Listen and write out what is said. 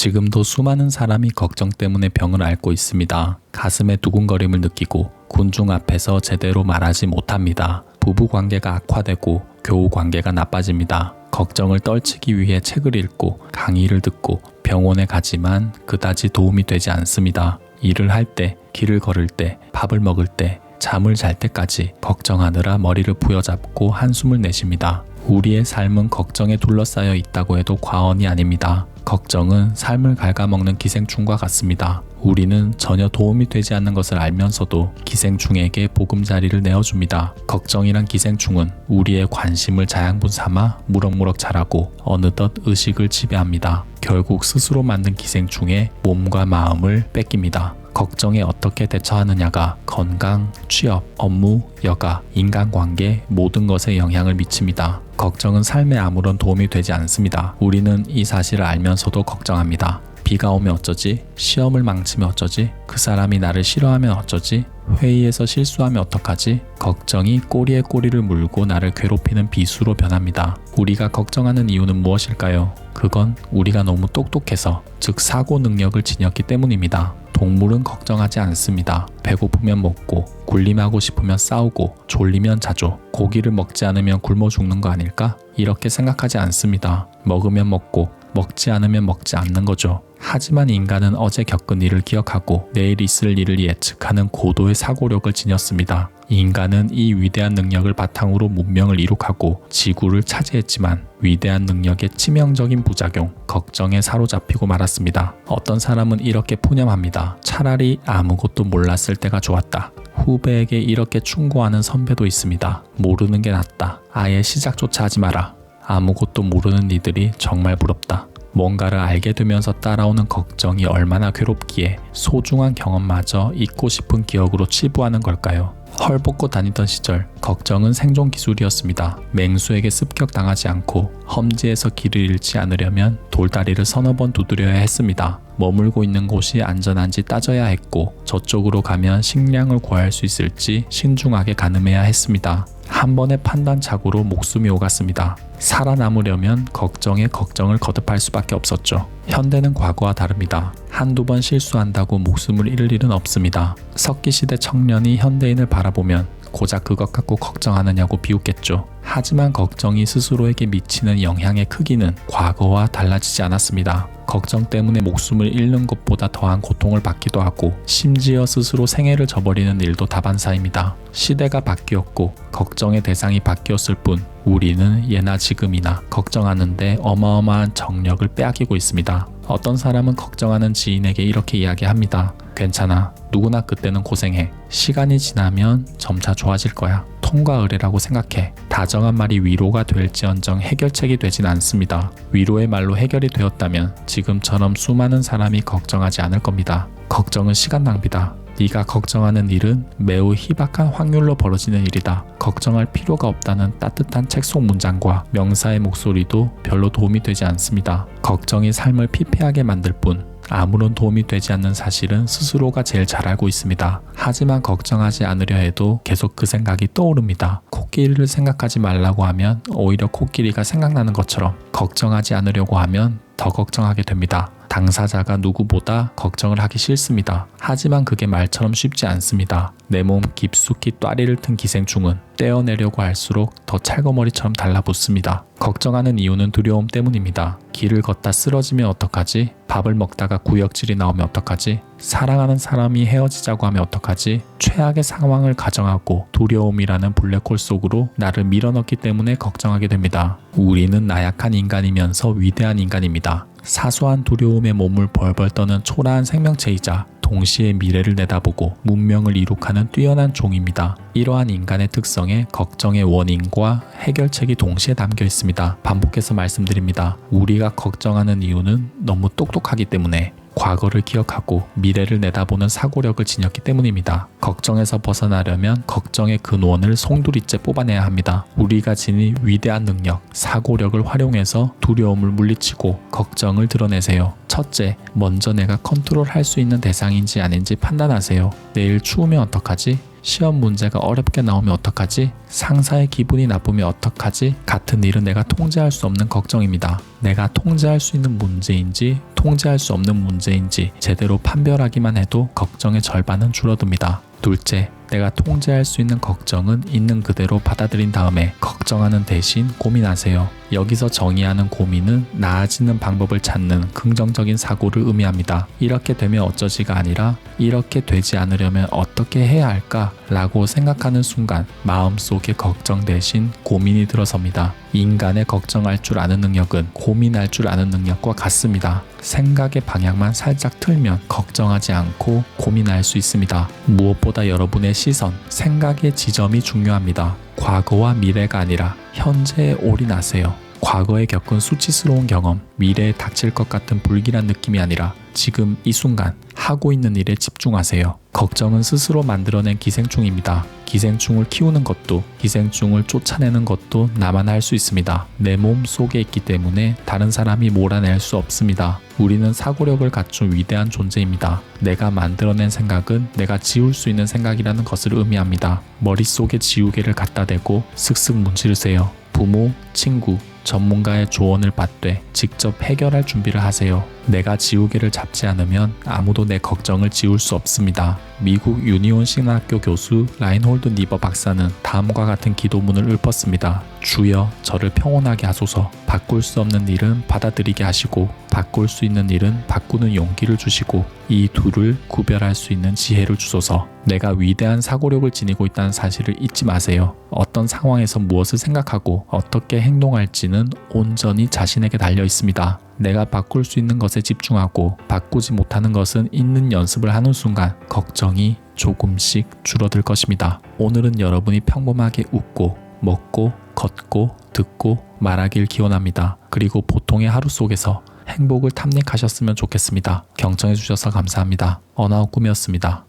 지금도 수많은 사람이 걱정 때문에 병을 앓고 있습니다. 가슴에 두근거림을 느끼고 군중 앞에서 제대로 말하지 못합니다. 부부 관계가 악화되고 교우 관계가 나빠집니다. 걱정을 떨치기 위해 책을 읽고 강의를 듣고 병원에 가지만 그다지 도움이 되지 않습니다. 일을 할 때, 길을 걸을 때, 밥을 먹을 때, 잠을 잘 때까지 걱정하느라 머리를 부여잡고 한숨을 내쉽니다. 우리의 삶은 걱정에 둘러싸여 있다고 해도 과언이 아닙니다. 걱정은 삶을 갉아먹는 기생충과 같습니다. 우리는 전혀 도움이 되지 않는 것을 알면서도 기생충에게 보금자리를 내어줍니다. 걱정이란 기생충은 우리의 관심을 자양분 삼아 무럭무럭 자라고 어느덧 의식을 지배합니다. 결국 스스로 만든 기생충의 몸과 마음을 뺏깁니다. 걱정에 어떻게 대처하느냐가 건강, 취업, 업무, 여가, 인간관계 모든 것에 영향을 미칩니다. 걱정은 삶에 아무런 도움이 되지 않습니다. 우리는 이 사실을 알면서도 걱정합니다. 비가 오면 어쩌지? 시험을 망치면 어쩌지? 그 사람이 나를 싫어하면 어쩌지? 회의에서 실수하면 어떡하지? 걱정이 꼬리에 꼬리를 물고 나를 괴롭히는 비수로 변합니다. 우리가 걱정하는 이유는 무엇일까요? 그건 우리가 너무 똑똑해서, 즉 사고 능력을 지녔기 때문입니다. 동물은 걱정하지 않습니다. 배고프면 먹고, 굴림하고 싶으면 싸우고, 졸리면 자죠. 고기를 먹지 않으면 굶어 죽는 거 아닐까? 이렇게 생각하지 않습니다. 먹으면 먹고, 먹지 않으면 먹지 않는 거죠. 하지만 인간은 어제 겪은 일을 기억하고 내일 있을 일을 예측하는 고도의 사고력을 지녔습니다. 인간은 이 위대한 능력을 바탕으로 문명을 이룩하고 지구를 차지했지만 위대한 능력의 치명적인 부작용, 걱정에 사로잡히고 말았습니다. 어떤 사람은 이렇게 푸념합니다. 차라리 아무것도 몰랐을 때가 좋았다. 후배에게 이렇게 충고하는 선배도 있습니다. 모르는 게 낫다. 아예 시작조차 하지 마라. 아무것도 모르는 이들이 정말 부럽다. 뭔가를 알게 되면서 따라오는 걱정이 얼마나 괴롭기에 소중한 경험마저 잊고 싶은 기억으로 치부하는 걸까요? 헐벗고 다니던 시절, 걱정은 생존 기술이었습니다. 맹수에게 습격당하지 않고 험지에서 길을 잃지 않으려면 돌다리를 서너 번 두드려야 했습니다. 머물고 있는 곳이 안전한지 따져야 했고 저쪽으로 가면 식량을 구할 수 있을지 신중하게 가늠해야 했습니다. 한 번의 판단착오로 목숨이 오갔습니다. 살아남으려면 걱정에 걱정을 거듭할 수밖에 없었죠. 현대는 과거와 다릅니다. 한두 번 실수한다고 목숨을 잃을 일은 없습니다. 석기시대 청년이 현대인을 바라보면 고작 그것 갖고 걱정하느냐고 비웃겠죠. 하지만 걱정이 스스로에게 미치는 영향의 크기는 과거와 달라지지 않았습니다. 걱정 때문에 목숨을 잃는 것보다 더한 고통을 받기도 하고 심지어 스스로 생애를 저버리는 일도 다반사입니다. 시대가 바뀌었고 걱정의 대상이 바뀌었을 뿐 우리는 예나 지금이나 걱정하는데 어마어마한 정력을 빼앗기고 있습니다. 어떤 사람은 걱정하는 지인에게 이렇게 이야기합니다. 괜찮아. 누구나 그때는 고생해. 시간이 지나면 점차 좋아질 거야. 통과 의례라고 생각해. 다정한 말이 위로가 될지언정 해결책이 되진 않습니다. 위로의 말로 해결이 되었다면 지금처럼 수많은 사람이 걱정하지 않을 겁니다. 걱정은 시간 낭비다. 네가 걱정하는 일은 매우 희박한 확률로 벌어지는 일이다. 걱정할 필요가 없다는 따뜻한 책 속 문장과 명사의 목소리도 별로 도움이 되지 않습니다. 걱정이 삶을 피폐하게 만들 뿐 아무런 도움이 되지 않는 사실은 스스로가 제일 잘 알고 있습니다. 하지만 걱정하지 않으려 해도 계속 그 생각이 떠오릅니다. 코끼리를 생각하지 말라고 하면 오히려 코끼리가 생각나는 것처럼 걱정하지 않으려고 하면 더 걱정하게 됩니다. 당사자가 누구보다 걱정을 하기 싫습니다. 하지만 그게 말처럼 쉽지 않습니다. 내 몸 깊숙이 또아리를 튼 기생충은 떼어내려고 할수록 더 찰거머리처럼 달라붙습니다. 걱정하는 이유는 두려움 때문입니다. 길을 걷다 쓰러지면 어떡하지? 밥을 먹다가 구역질이 나오면 어떡하지? 사랑하는 사람이 헤어지자고 하면 어떡하지? 최악의 상황을 가정하고 두려움이라는 블랙홀 속으로 나를 밀어넣기 때문에 걱정하게 됩니다. 우리는 나약한 인간이면서 위대한 인간입니다. 사소한 두려움에 몸을 벌벌 떠는 초라한 생명체이자 동시에 미래를 내다보고 문명을 이룩하는 뛰어난 종입니다. 이러한 인간의 특성에 걱정의 원인과 해결책이 동시에 담겨 있습니다. 반복해서 말씀드립니다. 우리가 걱정하는 이유는 너무 똑똑하기 때문에 과거를 기억하고 미래를 내다보는 사고력을 지녔기 때문입니다. 걱정에서 벗어나려면 걱정의 근원을 송두리째 뽑아내야 합니다. 우리가 지닌 위대한 능력, 사고력을 활용해서 두려움을 물리치고 걱정을 드러내세요. 첫째, 먼저 내가 컨트롤할 수 있는 대상인지 아닌지 판단하세요. 내일 추우면 어떡하지? 시험 문제가 어렵게 나오면 어떡하지? 상사의 기분이 나쁘면 어떡하지? 같은 일은 내가 통제할 수 없는 걱정입니다. 내가 통제할 수 있는 문제인지 통제할 수 없는 문제인지 제대로 판별하기만 해도 걱정의 절반은 줄어듭니다. 둘째, 내가 통제할 수 있는 걱정은 있는 그대로 받아들인 다음에 걱정하는 대신 고민하세요. 여기서 정의하는 고민은 나아지는 방법을 찾는 긍정적인 사고를 의미합니다. 이렇게 되면 어쩌지가 아니라 이렇게 되지 않으려면 어떻게 해야 할까? 라고 생각하는 순간 마음속에 걱정 대신 고민이 들어섭니다. 인간의 걱정할 줄 아는 능력은 고민할 줄 아는 능력과 같습니다. 생각의 방향만 살짝 틀면 걱정하지 않고 고민할 수 있습니다. 무엇보다 여러분의 시선, 생각의 지점이 중요합니다. 과거와 미래가 아니라 현재에 올인하세요. 과거에 겪은 수치스러운 경험, 미래에 닥칠 것 같은 불길한 느낌이 아니라 지금 이 순간 하고 있는 일에 집중하세요. 걱정은 스스로 만들어낸 기생충입니다. 기생충을 키우는 것도 기생충을 쫓아내는 것도 나만 할 수 있습니다. 내 몸 속에 있기 때문에 다른 사람이 몰아낼 수 없습니다. 우리는 사고력을 갖춘 위대한 존재입니다. 내가 만들어낸 생각은 내가 지울 수 있는 생각이라는 것을 의미합니다. 머릿속에 지우개를 갖다 대고 슥슥 문지르세요. 부모, 친구, 전문가의 조언을 받되 직접 해결할 준비를 하세요. 내가 지우개를 잡지 않으면 아무도 내 걱정을 지울 수 없습니다. 미국 유니온 신학교 교수 라인홀드 니버 박사는 다음과 같은 기도문을 읊었습니다. 주여, 저를 평온하게 하소서. 바꿀 수 없는 일은 받아들이게 하시고 바꿀 수 있는 일은 바꾸는 용기를 주시고 이 둘을 구별할 수 있는 지혜를 주소서. 내가 위대한 사고력을 지니고 있다는 사실을 잊지 마세요. 어떤 상황에서 무엇을 생각하고 어떻게 행동할지는 온전히 자신에게 달려 있습니다. 내가 바꿀 수 있는 것에 집중하고 바꾸지 못하는 것은 잊는 연습을 하는 순간 걱정이 조금씩 줄어들 것입니다. 오늘은 여러분이 평범하게 웃고 먹고 걷고 듣고 말하길 기원합니다. 그리고 보통의 하루 속에서 행복을 탐닉하셨으면 좋겠습니다. 경청해 주셔서 감사합니다. 언아웃 꿈이었습니다.